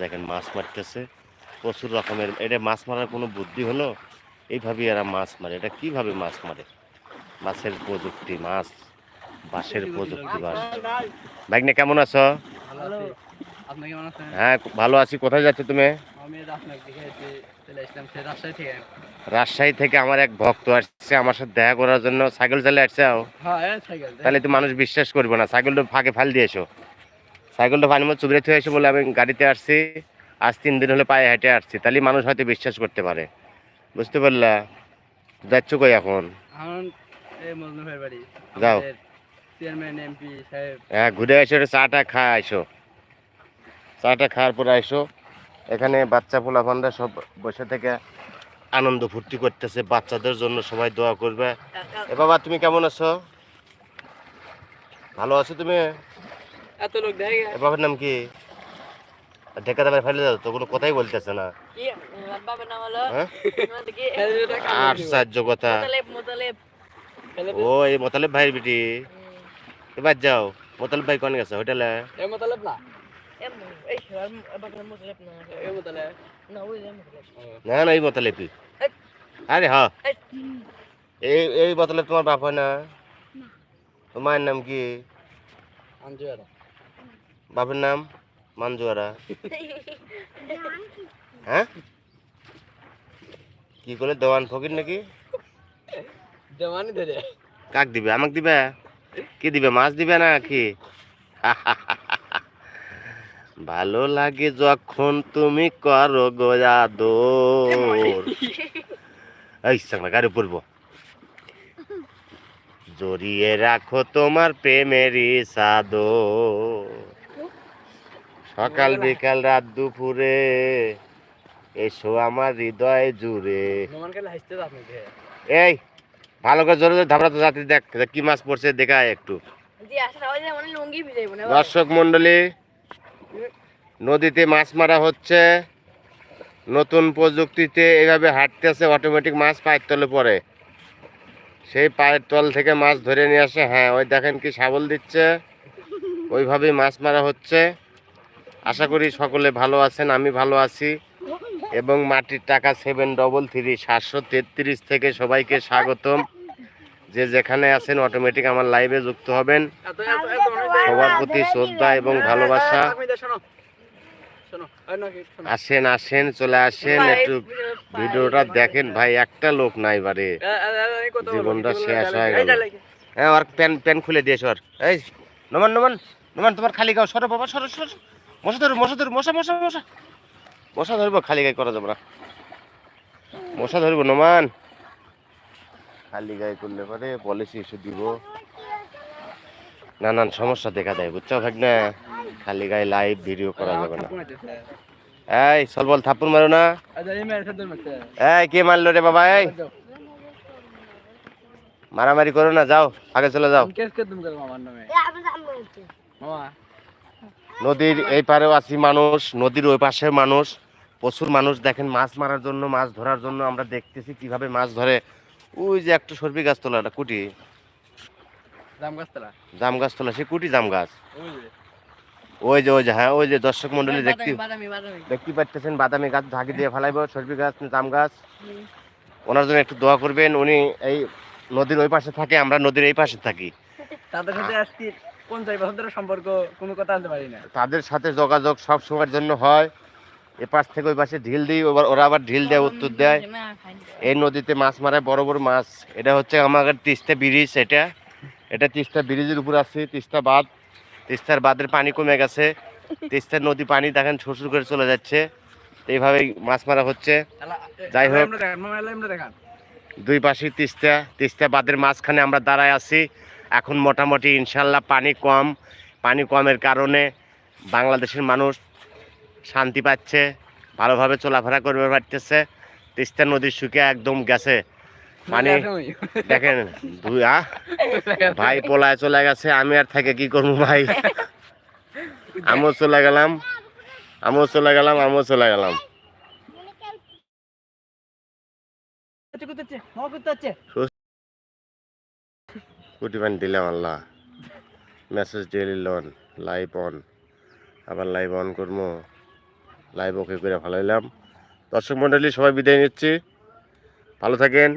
দেখেন মাছ মারতেছে প্রচুর রকমের। এটা মাছ মারার কোনো বুদ্ধি হলো? এইভাবেই এরা মাছ মারে। এটা কিভাবে মাছ মারে? মাছের প্রযুক্তি, মাছ বাঁশের প্রযুক্তি বাস। ভাগ্নে কেমন আছো? হ্যাঁ ভালো আছি। কোথায় যাচ্ছ তুমি? রাজশাহী থেকে আমার এক ভক্ত আসছে আমার সাথে দেখা করার জন্য। সাইকেল চালিয়ে আসছে। তাহলে তো মানুষ বিশ্বাস করবো না। সাইকেলটা ফাঁকে ফাল দিয়ে এসো। সাইকেলটা পানির মধ্যে চুবড়ে থেকে এসে বলে আমি গাড়িতে আসছি, আজ 3 দিন হলে পায়ে হেঁটে আসছি, তাহলে মানুষ হয়তো বিশ্বাস করতে পারে। বুঝতে পারলা? যাচ্ছ কই এখন? যাও, হ্যাঁ ঘুরে এসো, চাটা খা এসো। চাটা খাওয়ার পরে এসো। এখানে বাচ্চা পোলাপানরা সব বসে থেকে আনন্দ ফুর্তি করতেছে। বাচ্চাদের জন্য সবাই দোয়া করবে। এ বাবা তুমি কেমন আছো? ভালো আছো তুমি? এত লোক দেখে এ বাবার নাম কি? ঢেকা দাবার ফেলে দাও তো, কোনো কথাই বলতেছে না। বাবার নাম হলো আশ্চর্য কথা। মোতালেব। ও এই মোতালেব ভাইয়ের বেটি। এবার যাও। মোতালেব ভাই কোন গেছে? হোটেলে? মোতালেব না, মোতালেব না, না না এই মোতালেবই। আরে হ্যাঁ, এই মোতালেব তোমার বাপ হয় না? তোমার নাম কি? বাপের নাম মানজুয়ারা। হ্যাঁ কি করলে দেওয়ান ফকির নাকি? দেওয়ানি ধরে কাক দিবে? আমাকে দিবে? কি দিবে? মাছ দিবে না কি? ভালো লাগে যখন তুমি করো গো আদর। এই সাংলা গাড়ি পড়বো। জড়িয়ে রাখো তোমার প্রেমেরই চাদর। সকাল বিকাল রাত দুপুরে এসো আমার হৃদয় জুড়ে। এই ভালো করে জোরে জোরে ধাবড়া তো যাতে দেখ কি মাছ পড়ছে দেখায় একটু। দর্শক মন্ডলী, নদীতে মাছ মারা হচ্ছে নতুন প্রযুক্তিতে। এইভাবে হাঁটতেছে, অটোমেটিক মাছ পায়ের তলে পড়ে, সেই পায়ের তল থেকে মাছ ধরে নিয়ে আসে। হ্যাঁ ওই দেখেন কি শাবল দিচ্ছে, ওইভাবেই মাছ মারা হচ্ছে। আশা করি সকলে ভালো আছেন, আমি ভালো আছি। এবং মাটির টাকা 733 থেকে সবাইকে স্বাগতম। যে যেখানে আছেন অটোমেটিক আমার লাইভে যুক্ত হবেন। সবার প্রতি শ্রদ্ধা এবং ভালোবাসা। আসেন আসেন চলে আসেন, একটু ভিডিওটা দেখেন ভাই। একটা লোক নাই বারে, জীবনটা শেষ হয়ে গেল। হ্যাঁ আর প্যান খুলে দিয়েছ। আর এই নমান নমান নমান, তোমার খালি গাও সরো বাবা, সরো সরো। মশা ধরো মশা ধরো, মশা মশা মশা মশা ধরবো। খালি গায়ে করা যাবে না, মশা ধরবো। নমান খালি গায়ে করলে পরে পলিসি ইস্যু দিব, নানান সমস্যা দেখা দেয়। বুঝছো ভাগনা? খালি গায়ে লাইভ ভিডিও করা যাবে না। এই চল বল, থাপ্পড় মারো না। এই কে মারলো রে বাবা? এই মারামারি করো না, যাও আগে চলে যাও। নদীর এই পারেও আছি মানুষ, নদীর ওই পাশে মানুষ, প্রচুর মানুষ। দেখেন মাছ মারার জন্য, মাছ ধরার জন্য আমরা দেখতেছি কিভাবে মাছ ধরে। ওই যে একটা সর্বি গাছ তোলা, একটা কুটি জাম গাছ তোলা, সে কুটি জাম গাছ। ওই যে হ্যাঁ ওই যে দর্শক মন্ডলী দেখতে পাচ্ছেন, বাদামি গাছ ঝাঁকি দিয়ে ফেলাইব, সর্বি গাছ জাম গাছ। ওনার জন্য একটু দোয়া করবেন। উনি এই নদীর ওই পাশে থাকে, আমরা নদীর এই পাশে থাকি। তাদের সাথে আজকে 50 বছর ধরে সম্পর্ক, কোনো কথা বলতে পারি না। তাদের সাথে যোগাযোগ সব সময়ের জন্য হয়। এ পাশ থেকে ওই পাশে ঢিল দিই, ওরা আবার ঢিল দেয়, উত্তর দেয়। এই নদীতে মাছ মারায় বড় বড় মাছ। এটা হচ্ছে আমাদের তিস্তা ব্রিজ। এটা তিস্তা ব্রিজের উপর আছে, তিস্তা বাঁধ। তিস্তার বাঁধের পানি কমে গেছে, তিস্তার নদী পানি দেখেন শ্বশুর করে চলে যাচ্ছে। এইভাবেই মাছ মারা হচ্ছে। যাই হোক, দুই পাশে তিস্তা, তিস্তা বাঁধের মাঝখানে আমরা দাঁড়ায় আছি। এখন মোটামুটি ইনশাল্লাহ পানি কম। পানি কমের কারণে বাংলাদেশের মানুষ শান্তি পাচ্ছে, ভালোভাবে চলাফেরা করতে পারতেছে। তিস্তা নদীর শুকিয়ে একদম গেছে পানি। দেখেন ভাই পলায় চলে গেছে, আমি আর থেকে কি করবো ভাই? আমিও চলে গেলাম। কুটি পানি দিলাম, আল্লাহ মেসেজ দিয়ে লোন লাইভ অন, আবার লাইভ অন করবো। লাইভ ওকে করে ভালো হইলাম। দর্শক মণ্ডলী সবাই বিদায় নিচ্ছি, ভালো থাকেন।